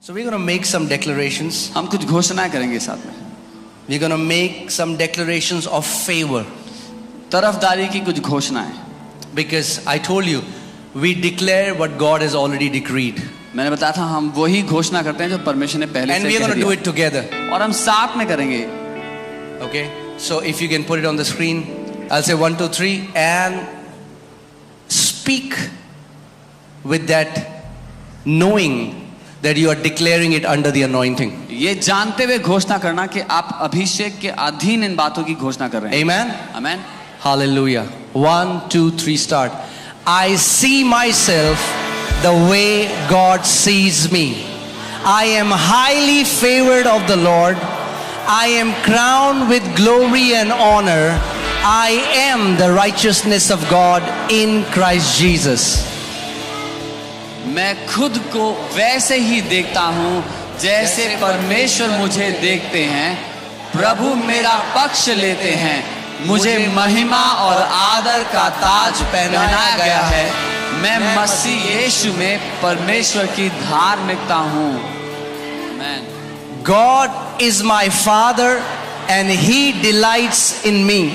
So we're going to make some declarations. हम कुछ घोषणाएं करेंगे साथ में. We're going to make some declarations of favor. तरफदारी की कुछ घोषणाएं. Because I told you, we declare what God has already decreed. मैंने बताया था हम वही घोषणा करते हैं जो परमेश्वर ने पहले And से we're कह going to do दिया. it together. और हम साथ में करेंगे. Okay? So if you can put it on the screen, I'll say 1, 2, 3 and speak with that knowing that you are declaring it under the anointing. ये जानते हुए घोषणा करना कि आप अभिषेक के अधीन इन बातों की घोषणा कर रहे हैं. Amen? Amen. Hallelujah. 1, 2, 3 start. I see myself the way God sees me. I am highly favored of the Lord. I am crowned with glory and honor. I am the righteousness of God in Christ Jesus. मैं खुद को वैसे ही देखता हूँ जैसे परमेश्वर मुझे देखते हैं. प्रभु मेरा पक्ष लेते हैं. मुझे महिमा और आदर का ताज पहनाया गया है. मैं मसीह यीशु में परमेश्वर की धार्मिकता हूँ. Amen. God is my Father and He delights in me.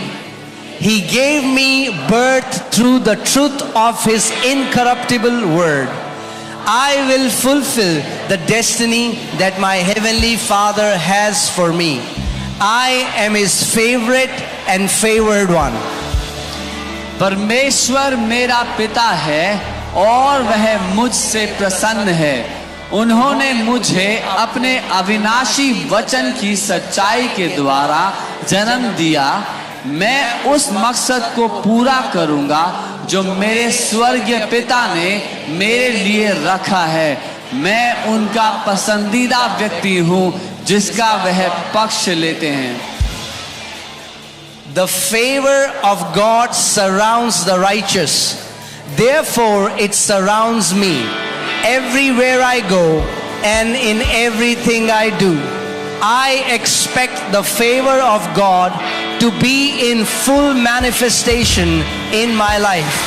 He gave me birth through the truth of His incorruptible word. I will fulfill the destiny that my heavenly Father has for me. I am His favorite and favored one. परमेश्वर मेरा पिता है और वह मुझसे प्रसन्न है. उन्होंने मुझे अपने अविनाशी वचन की सच्चाई के द्वारा जन्म दिया. मैं उस मकसद को पूरा करूंगा जो मेरे स्वर्गीय पिता ने मेरे लिए रखा है. मैं उनका पसंदीदा व्यक्ति हूं जिसका वह पक्ष लेते हैं. The favor of God surrounds the righteous. Therefore it surrounds me everywhere I go and in everything I do. I expect the favor of God to be in full manifestation in my life.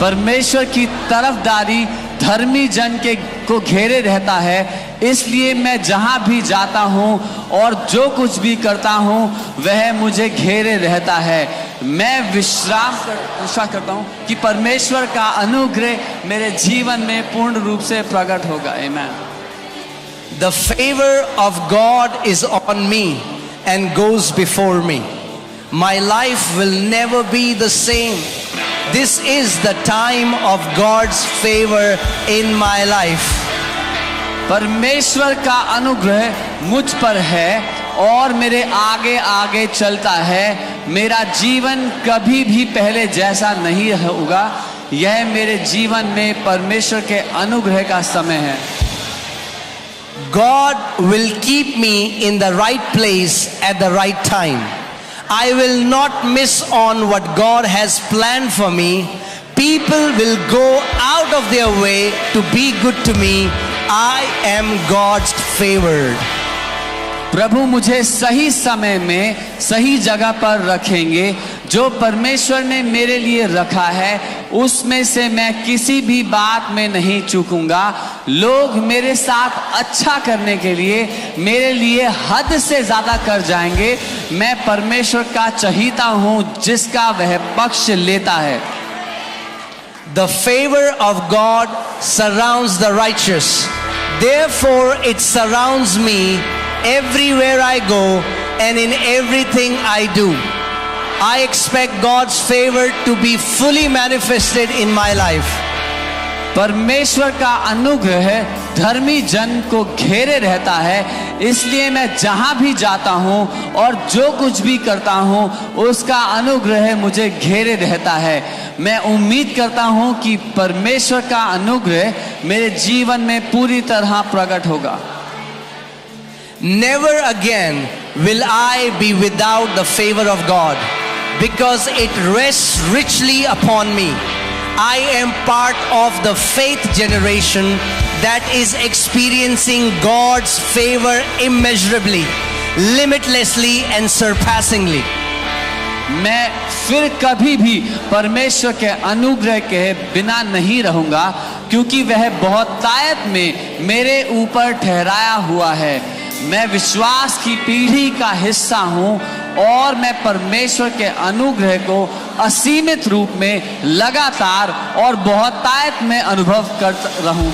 परमेश्वर की तरफदारी धर्मी जन को घेरे रहता है. इसलिए मैं जहां भी जाता हूं और जो कुछ भी करता हूं वह मुझे घेरे रहता है. मैं विश्वास करता हूं कि परमेश्वर का अनुग्रह मेरे जीवन में पूर्ण रूप से प्रकट होगा. Amen. The favor of God is on me and goes before me. My life will never be the same. This is the time of God's favor in my life. परमेश्वर का अनुग्रह मुझ पर है और मेरे आगे आगे चलता है. मेरा जीवन कभी भी पहले जैसा नहीं होगा. यह मेरे जीवन में परमेश्वर के अनुग्रह का समय है. God will keep me in the right place at the right time. I will not miss on what God has planned for me. People will go out of their way to be good to me. I am God's favored. प्रभु मुझे सही समय में सही जगह पर रखेंगे. जो परमेश्वर ने मेरे लिए रखा है उसमें से मैं किसी भी बात में नहीं चूकूंगा. लोग मेरे साथ अच्छा करने के लिए मेरे लिए हद से ज्यादा कर जाएंगे. मैं परमेश्वर का चहीता हूं जिसका वह पक्ष लेता है. The favor of God surrounds the righteous. Therefore it surrounds me everywhere I go and in everything I do. I expect God's favor to be fully manifested in my life. परमेश्वर का अनुग्रह धर्मी जन को घेरे रहता है. इसलिए मैं जहां भी जाता हूं और जो कुछ भी करता हूं उसका अनुग्रह मुझे घेरे रहता है. मैं उम्मीद करता हूं कि परमेश्वर का अनुग्रह मेरे जीवन में पूरी तरह प्रकट होगा. Never again will I be without the favor of God, because it rests richly upon me. I am part of the faith generation that is experiencing God's favor immeasurably, limitlessly and surpassingly. मैं फिर कभी भी परमेश्वर के अनुग्रह के बिना नहीं रहूंगा क्योंकि वह बहुतायत में मेरे ऊपर ठहराया हुआ है। मैं विश्वास की पीढ़ी का हिस्सा हूँ और मैं परमेश्वर के अनुग्रह को असीमित रूप में लगातार और बहुतायत में अनुभव करता रहूं।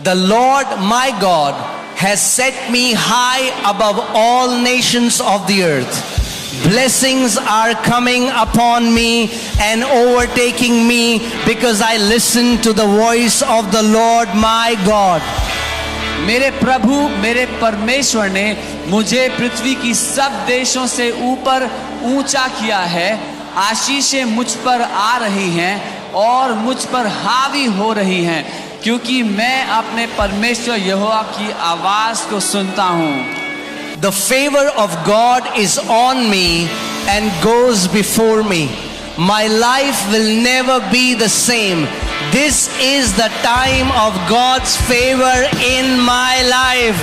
The Lord my God has set me high above all nations of the earth. Blessings are coming upon me and overtaking me because I listen to the voice of the Lord my God. मेरे प्रभु मेरे परमेश्वर ने मुझे पृथ्वी की सब देशों से ऊपर ऊंचा किया है। आशीषें मुझ पर आ रही हैं और मुझ पर हावी हो रही हैं, क्योंकि मैं अपने परमेश्वर यहोवा की आवाज को सुनता हूँ। The favor of God is on me and goes before me. My life will never be the same. This is the time of God's favor in my life.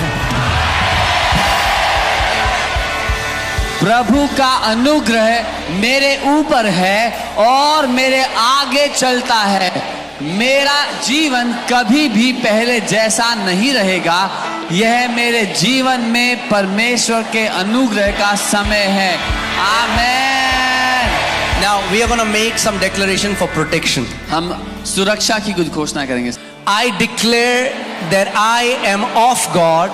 प्रभु का अनुग्रह मेरे ऊपर है और मेरे आगे चलता है। मेरा जीवन कभी भी पहले जैसा नहीं रहेगा। यह मेरे जीवन में परमेश्वर के अनुग्रह का समय है। आमीन। Now we are going to make some declaration for protection. हम सुरक्षा की कुछ घोषणा करेंगे। I declare that I am of God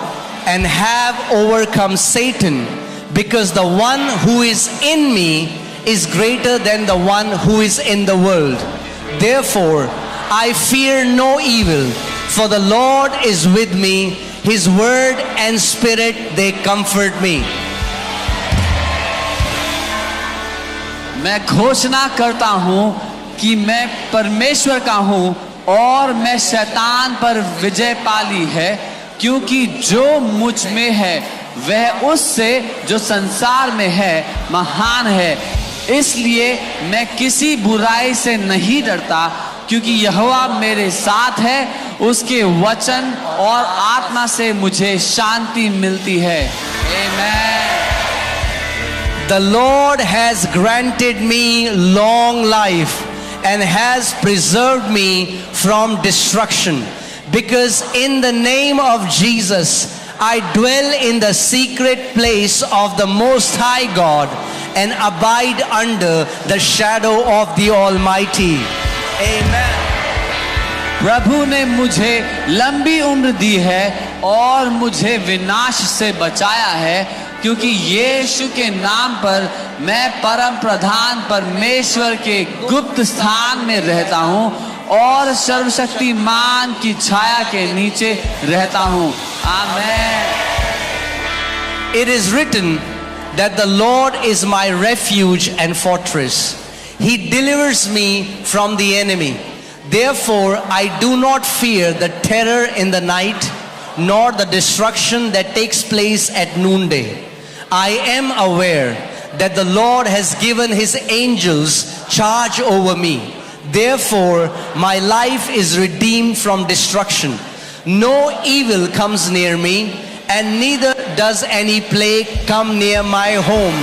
and have overcome Satan, because the one who is in me is greater than the one who is in the world. Therefore, I fear no evil, for the Lord is with me. His word and spirit, they comfort me. मैं घोषणा करता हूँ कि मैं परमेश्वर का हूँ और मैं शैतान पर विजय पाली है, क्योंकि जो मुझ में है वह उससे जो संसार में है महान है। इसलिए मैं किसी बुराई से नहीं डरता, क्योंकि यहोवा मेरे साथ है। उसके वचन और आत्मा से मुझे शांति मिलती है। आमीन। The Lord has granted me long life and has preserved me from destruction, because in the name of Jesus I dwell in the secret place of the Most High God and abide under the shadow of the Almighty. Amen. प्रभु ने मुझे लंबी उम्र दी है और मुझे विनाश से बचाया है, क्योंकि यीशु के नाम पर मैं परम प्रधान परमेश्वर के गुप्त स्थान में रहता हूँ और सर्वशक्तिमान की छाया के नीचे रहता हूँ। आमीन। It is written that the Lord is my refuge and fortress. He delivers me from the enemy. Therefore, I do not fear the terror in the night, nor the destruction that takes place at noonday. I am aware that the Lord has given his angels charge over me. Therefore, my life is redeemed from destruction. No evil comes near me, and neither does any plague come near my home.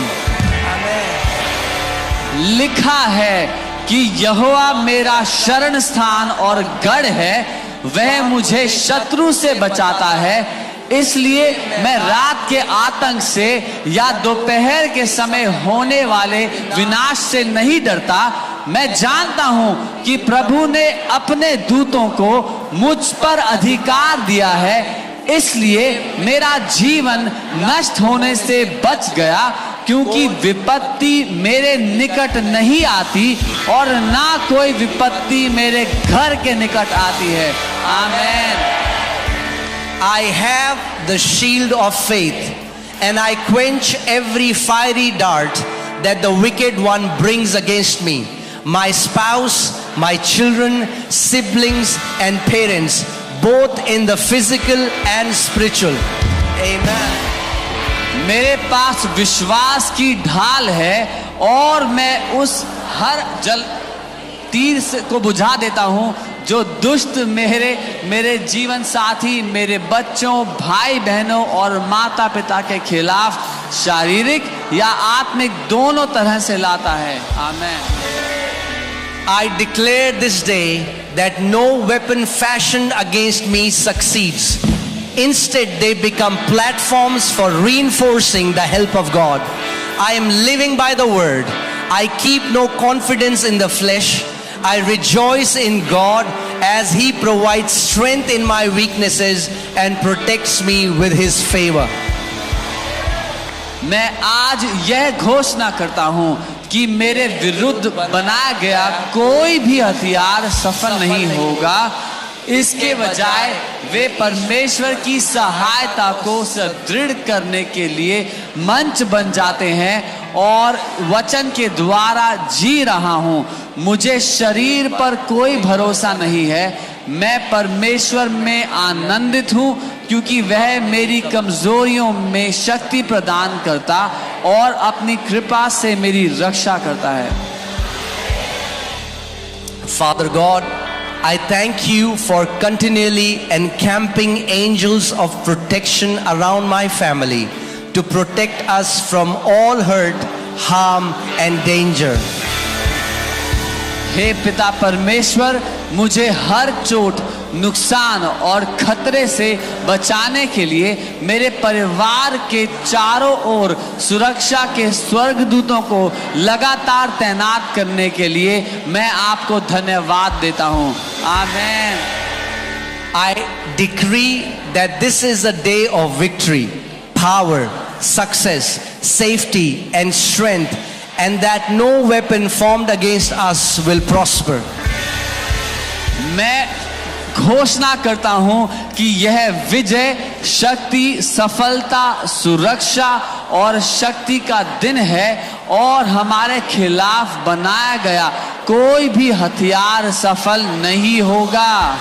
लिखा है कि यहोवा मेरा शरण स्थान और गढ़ है, वह मुझे शत्रु से बचाता है। इसलिए मैं रात के आतंक से या दोपहर के समय होने वाले विनाश से नहीं डरता। मैं जानता हूं कि प्रभु ने अपने दूतों को मुझ पर अधिकार दिया है, इसलिए मेरा जीवन नष्ट होने से बच गया, क्योंकि विपत्ति मेरे निकट नहीं आती और ना कोई विपत्ति मेरे घर के निकट आती है। आमीन। I have the shield of faith, and I quench every fiery dart that the wicked one brings against me. My spouse, my children, siblings, and parents, both in the physical and spiritual. Amen. मेरे पास विश्वास की ढाल है और मैं उस हर जल तीर को बुझा देता हूँ जो दुष्ट मेरे जीवन साथी, मेरे बच्चों, भाई बहनों और माता पिता के खिलाफ शारीरिक या आत्मिक दोनों तरह से लाता है। आमीन। I declare this day that no weapon fashioned against me succeeds. Instead, they become platforms for reinforcing the help of God. I am living by the word. I keep no confidence in the flesh. I rejoice in God as He provides strength in my weaknesses and protects me with His favor. मैं आज यह घोषणा करता हूं कि मेरे विरुद्ध बनाया गया कोई भी हथियार सफल नहीं होगा। इसके बजाय वे परमेश्वर की सहायता को सुदृढ़ करने के लिए मंच बन जाते हैं और वचन के द्वारा जी रहा हूं। मुझे शरीर पर कोई भरोसा नहीं है। मैं परमेश्वर में आनंदित हूं क्योंकि वह मेरी कमजोरियों में शक्ति प्रदान करता और अपनी कृपा से मेरी रक्षा करता है। Father God, I thank you for continually encamping angels of protection around my family to protect us from all hurt, harm and danger. हे पिता परमेश्वर, मुझे हर चोट, नुकसान और खतरे से बचाने के लिए मेरे परिवार के चारों ओर सुरक्षा के स्वर्गदूतों को लगातार तैनात करने के लिए मैं आपको धन्यवाद देता हूं। आमीन। I decree that this is a day of victory, power, success, safety and strength, and that no weapon formed against us will prosper. मैं घोषणा करता हूं कि यह विजय, शक्ति, सफलता, सुरक्षा और शक्ति का दिन है और हमारे खिलाफ बनाया गया कोई भी हथियार सफल नहीं होगा।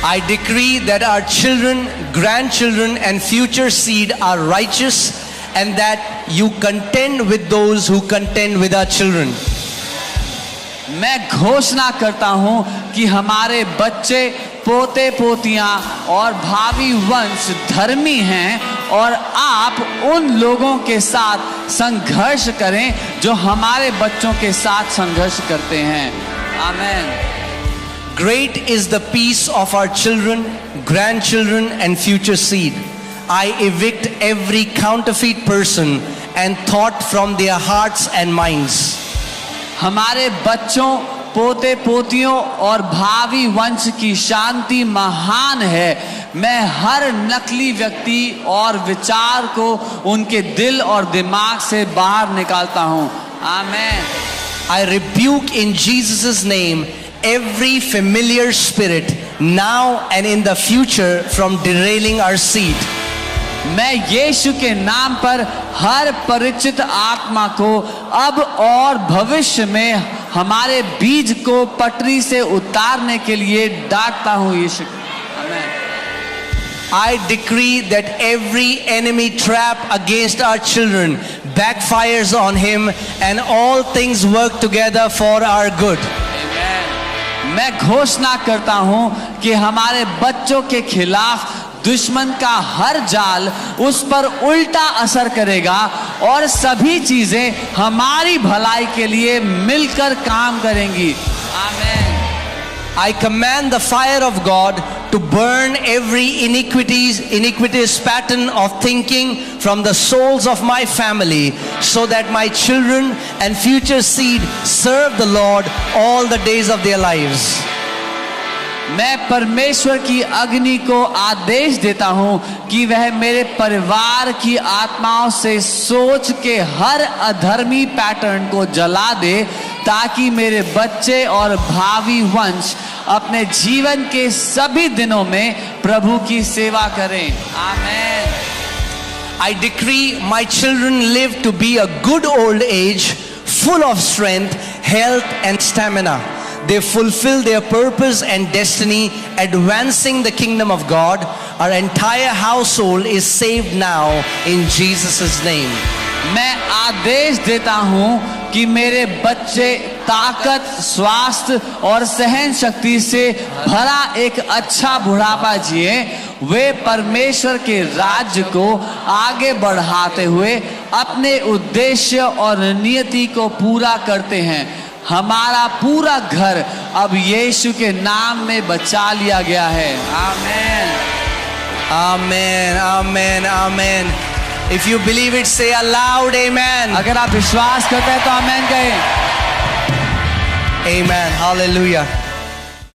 I decree that our children, grandchildren and future seed are righteous and that you contend with those who contend with our children. मैं घोषणा करता हूं कि हमारे बच्चे, पोते पोतियां और भावी वंश धर्मी हैं और आप उन लोगों के साथ संघर्ष करें जो हमारे बच्चों के साथ संघर्ष करते हैं। आमीन। Great is the peace of our children, grandchildren and future seed. I evict every counterfeit person and thought from their hearts and minds. हमारे बच्चों, पोते पोतियों और भावी वंश की शांति महान है। मैं हर नकली व्यक्ति और विचार को उनके दिल और दिमाग से बाहर निकालता हूं। आमीन। I rebuke in Jesus' name every familiar spirit now and in the future from derailing our seed. मैं यीशु के नाम पर हर परिचित आत्मा को अब और भविष्य में हमारे बीज को पटरी से उतारने के लिए डांटता हूं। यीशु। आमीन। I decree that every enemy trap against our children backfires on him and all things work together for our good. मैं घोषणा करता हूं कि हमारे बच्चों के खिलाफ दुश्मन का हर जाल उस पर उल्टा असर करेगा और सभी चीजें हमारी भलाई के लिए मिलकर काम करेंगी। आमीन। I command the fire of God to burn every iniquitous pattern of thinking from the souls of my family so that my children and future seed serve the Lord all the days of their lives. मैं परमेश्वर की अग्नि को आदेश देता हूं कि वह मेरे परिवार की आत्माओं से सोच के हर अधर्मी पैटर्न को जला दे ताकि मेरे बच्चे और भावी वंश अपने जीवन के सभी दिनों में प्रभु की सेवा करें। आमीन। I decree my children live to be a good old age, full of strength, health and stamina. They fulfill their purpose and destiny, advancing the kingdom of God. Our entire household is saved now in Jesus' name. मैं आदेश देता हूं कि मेरे बच्चे ताकत, स्वास्थ्य और सहन शक्ति से भरा एक अच्छा बुढ़ापा जिए। वे परमेश्वर के राज्य को आगे बढ़ाते हुए अपने उद्देश्य और नियति को पूरा करते हैं। हमारा पूरा घर अब यीशु के नाम में बचा लिया गया है। आमीन। Amen, amen, amen. If you believe it, say aloud, amen. अगर आप विश्वास करते हैं तो आमीन कहें। Amen, hallelujah.